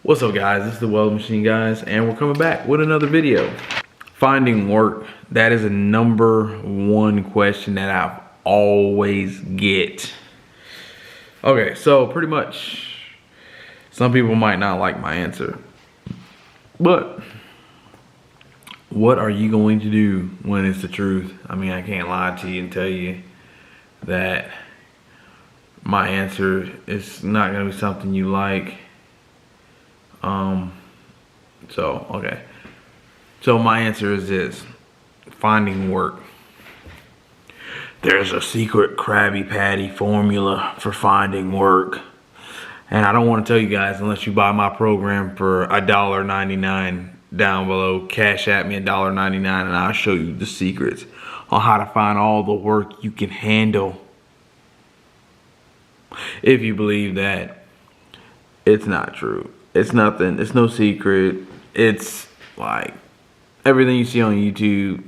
What's up, guys? This is the Welding Machine guys, and we're coming back with another video. Finding work, that is a #1 question that I always get. Okay, so pretty much some people might not like my answer, but what are you going to do when it's the truth? I mean, I can't lie to you and tell you that my answer is not going to be something you like. So my answer is this: finding work. There's a secret Krabby Patty formula for finding work. And I don't want to tell you guys unless you buy my program for $1.99 down below. Cash at me $1.99 and I'll show you the secrets on how to find all the work you can handle. If you believe that, it's not true. It's nothing. It's no secret. It's like everything you see on YouTube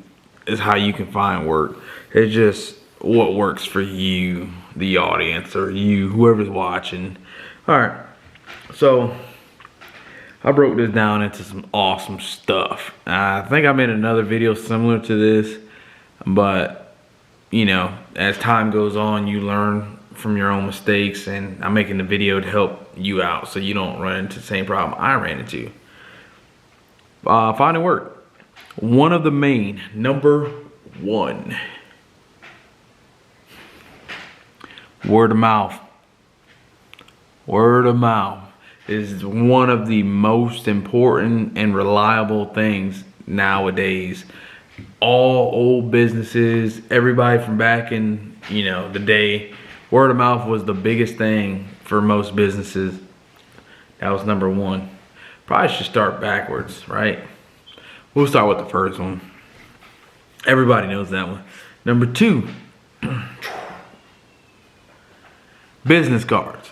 is how you can find work. It's just what works for you, the audience, or you, whoever's watching. All right. So I broke this down into some awesome stuff. I think I made another video similar to this, but you know, as time goes on, you learn from your own mistakes, and I'm making the video to help you out so you don't run into the same problem I ran into. Finding work. One of the main, #1, word of mouth. Word of mouth is one of the most important and reliable things nowadays. All old businesses, everybody from back in, you know, the day, word of mouth was the biggest thing for most businesses. That was #1. Probably should start backwards, right? We'll start with the first one. Everybody knows that one. #2, business cards.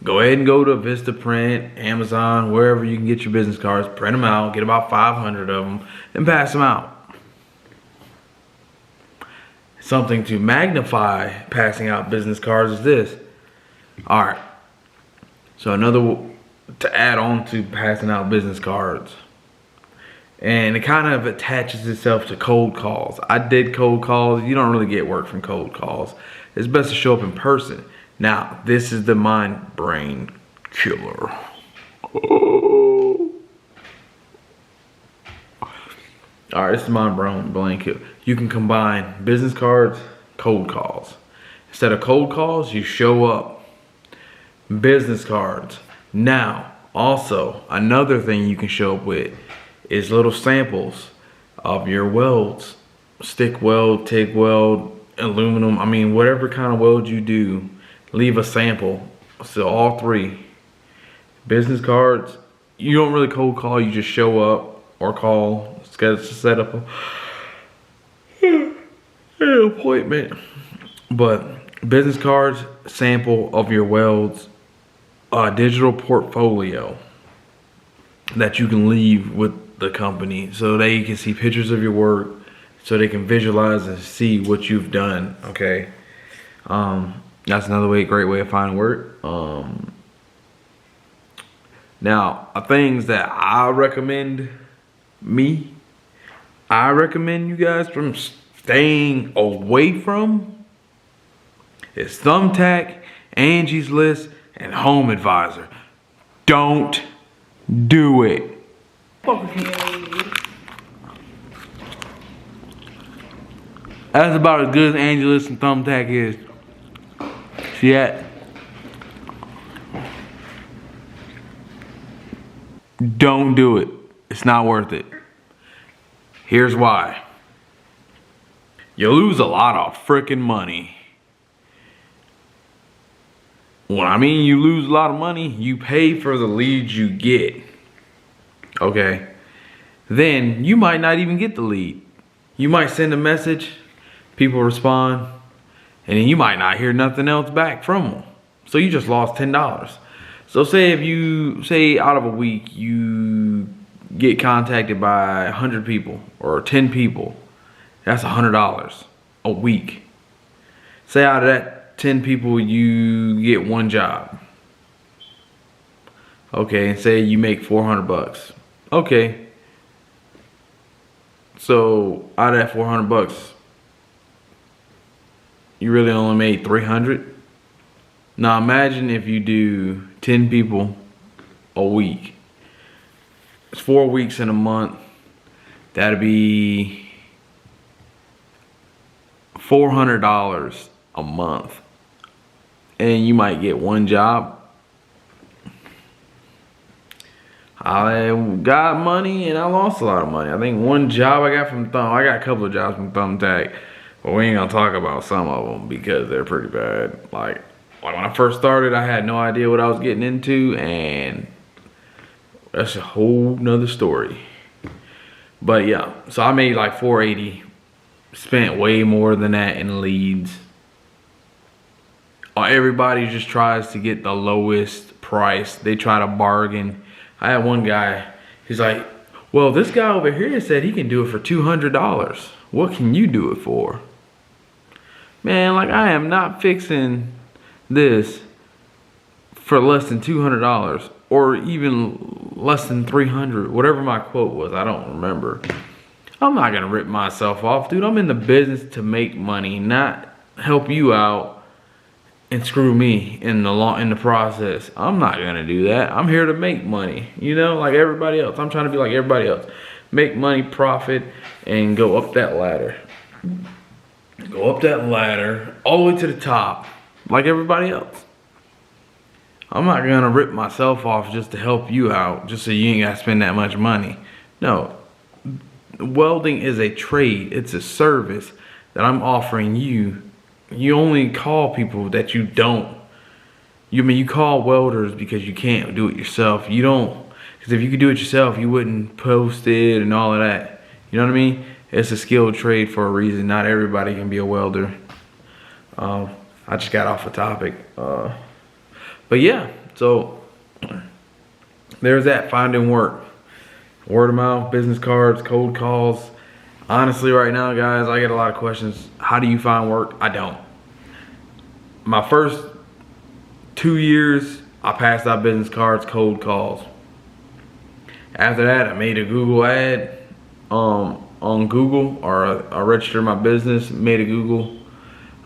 Go ahead and go to Vistaprint, Amazon, wherever you can get your business cards. Print them out, get about 500 of them, and pass them out. Something to magnify passing out business cards is this. All right. So another to add on to passing out business cards, and it kind of attaches itself to cold calls. I did cold calls. You don't really get work from cold calls. It's best to show up in person. Now, this is the mind brain killer. Oh. All right, this is my brain killer. You can combine business cards, cold calls. Instead of cold calls, you show up. Business cards. Now, also, another thing you can show up with is little samples of your welds. Stick weld, TIG weld, aluminum. I mean, whatever kind of weld you do, leave a sample. So all three. Business cards, you don't really cold call, you just show up or call, set up an appointment. But business cards, sample of your welds, a digital portfolio that you can leave with the company so they can see pictures of your work, so they can visualize and see what you've done. Okay. That's another great way of finding work. Now, things that I recommend you guys from staying away from is Thumbtack, Angie's List, and Home Advisor. Don't do it. That's about as good as Angie's List and Thumbtack is. See that? Don't do it. It's not worth it. Here's why. You lose a lot of freaking money. When I mean you lose a lot of money, you pay for the leads you get. Okay? Then you might not even get the lead. You might send a message, people respond, and then you might not hear nothing else back from them. So you just lost $10. So say out of a week you get contacted by 100 people or 10 people, that's $100 a week. Say out of that 10 people you get one job. Okay, and say you make 400 bucks. Okay. So out of that 400 bucks, you really only made 300. Now imagine if you do 10 people a week. It's 4 weeks in a month. That'd be $400 a month. And you might get one job. I got money and I lost a lot of money. I think one job I got from I got a couple of jobs from Thumbtack, but we ain't gonna talk about some of them because they're pretty bad. Like when I first started, I had no idea what I was getting into, and that's a whole nother story. But yeah, so I made like 480, spent way more than that in leads. Everybody just tries to get the lowest price. They try to bargain. I had one guy, he's like, well, this guy over here said he can do it for $200. What can you do it for? Man, like, I am not fixing this for less than $200 or even less than $300, whatever my quote was, I don't remember. I'm not gonna rip myself off, dude. I'm in the business to make money, not help you out and screw me in the process. I'm not gonna do that. I'm here to make money, you know, like everybody else. I'm trying to be like everybody else. Make money, profit, and go up that ladder. Go up that ladder all the way to the top, like everybody else. I'm not gonna rip myself off just to help you out, just so you ain't gotta spend that much money. No, welding is a trade. It's a service that I'm offering you. You only call people that you don't. You call welders because you can't do it yourself. You don't, because if you could do it yourself, you wouldn't post it and all of that. You know what I mean? It's a skilled trade for a reason. Not everybody can be a welder. I just got off the topic. But yeah, so there's that, finding work. Word of mouth, business cards, cold calls. Honestly, right now, guys, I get a lot of questions. How do you find work? I don't. My first 2 years, I passed out business cards, cold calls. After that, I made a Google ad on Google, or I registered my business, made a Google.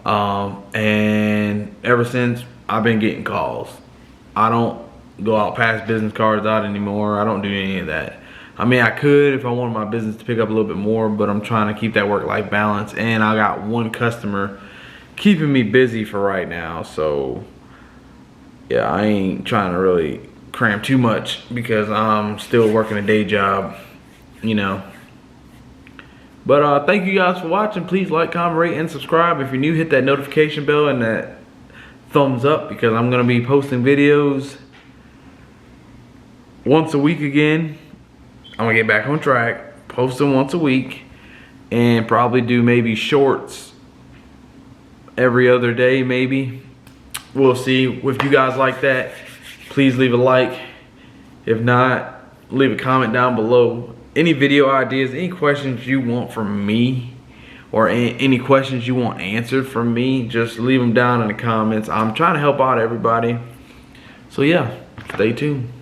And ever since, I've been getting calls. I don't go out pass business cards out anymore. I don't do any of that. I mean, I could if I wanted my business to pick up a little bit more, but I'm trying to keep that work-life balance. And I got one customer keeping me busy for right now. So, yeah, I ain't trying to really cram too much because I'm still working a day job, you know. But thank you guys for watching. Please like, comment, rate, and subscribe. If you're new, hit that notification bell and that thumbs up, because I'm going to be posting videos once a week again. I'm gonna get back on track, post them once a week, and probably do maybe shorts every other day, maybe. We'll see. If you guys like that, please leave a like. If not, leave a comment down below. Any video ideas, any questions you want from me, or any questions you want answered from me, just leave them down in the comments. I'm trying to help out everybody. So yeah, stay tuned.